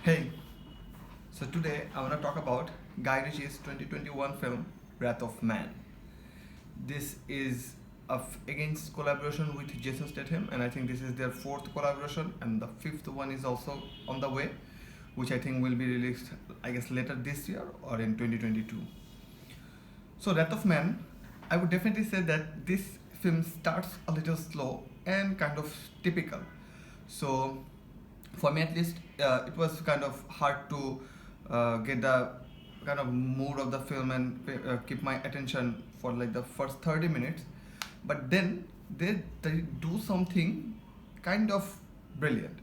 Hey, so today I want to talk about Guy Ritchie's 2021 film Wrath of Man. This is against collaboration with Jason Statham, and I think this is their fourth collaboration, and the fifth one is also on the way, which I think will be released, I guess, later this year or in 2022. So, Wrath of Man, I would definitely say that this film starts a little slow and kind of typical. So, for me at least, it was kind of hard to get the kind of mood of the film and keep my attention for like the first 30 minutes. But then they do something kind of brilliant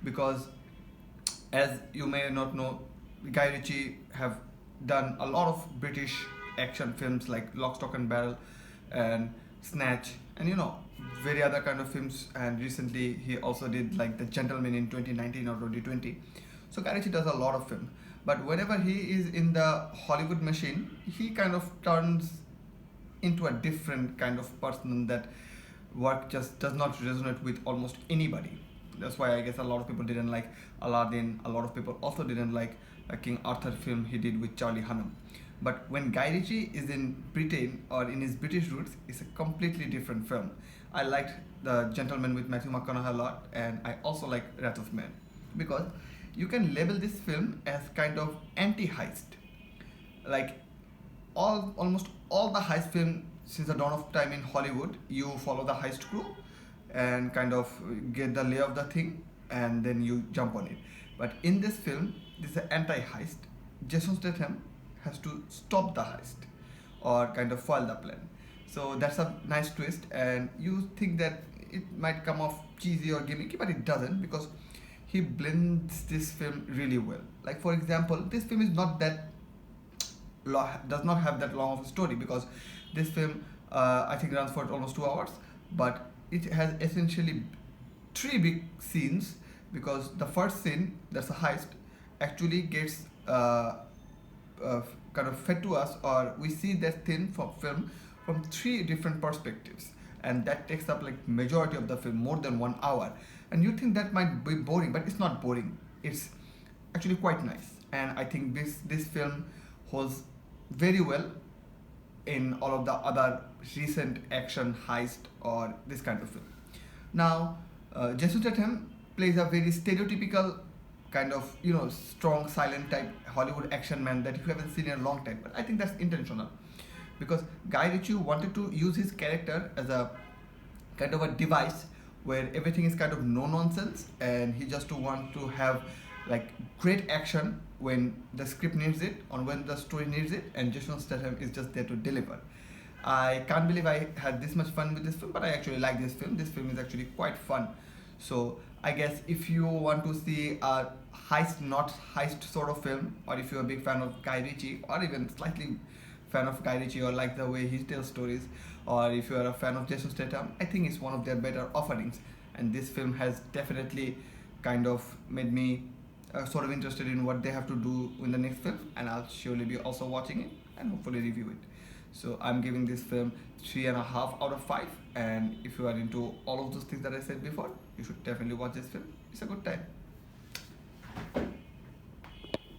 because, as you may not know, Guy Ritchie have done a lot of British action films like Lock, Stock and Barrel and Snatch, and very other kind of films. And recently he also did like The Gentleman in 2019 or 2020. So Guy Ritchie does a lot of film, but whenever he is in the Hollywood machine, he kind of turns into a different kind of person that work just does not resonate with almost anybody. That's why I guess a lot of people didn't like Aladdin. A lot of people also didn't like a King Arthur film he did with Charlie Hunnam. But when Guy Ritchie is in Britain or in his British roots, it's a completely different film. I liked The Gentleman with Matthew McConaughey a lot, and I also like Wrath of Man because you can label this film as kind of anti-heist. Like almost all the heist film since the dawn of time in Hollywood, you follow the heist crew and kind of get the lay of the thing, and then you jump on it. But in this film, this is an anti-heist. Jason Statham has to stop the heist or kind of foil the plan. So that's a nice twist, and you think that it might come off cheesy or gimmicky, but it doesn't because he blends this film really well. Like for example, this film is not that does not have that long of a story because this film I think runs for almost 2 hours, but it has essentially three big scenes because the first scene, that's a heist, actually gets kind of fed to us, or we see that thing from film from three different perspectives, and that takes up like majority of the film, more than 1 hour. And you think that might be boring, but it's not boring. It's actually quite nice, and I think this film holds very well in all of the other recent action heist or this kind of film. Now, Jason Statham plays a very stereotypical kind of strong silent type Hollywood action man that you haven't seen in a long time. But I think that's intentional because Guy Ritchie wanted to use his character as a kind of a device where everything is kind of no nonsense, and he just want to have like great action when the script needs it or when the story needs it, and Jason Statham is just there to deliver. I can't believe I had this much fun with this film, but I actually like this film. This film is actually quite fun. So I guess if you want to see a heist, not heist sort of film, or if you're a big fan of Guy Ritchie, or even slightly fan of Guy Ritchie or like the way he tells stories, or if you are a fan of Jason Statham, I think it's one of their better offerings. And this film has definitely kind of made me sort of interested in what they have to do in the next film, and I'll surely be also watching it and hopefully review it. So I'm giving this film 3.5 out of 5, and if you are into all of those things that I said before, you should definitely watch this film. It's a good time.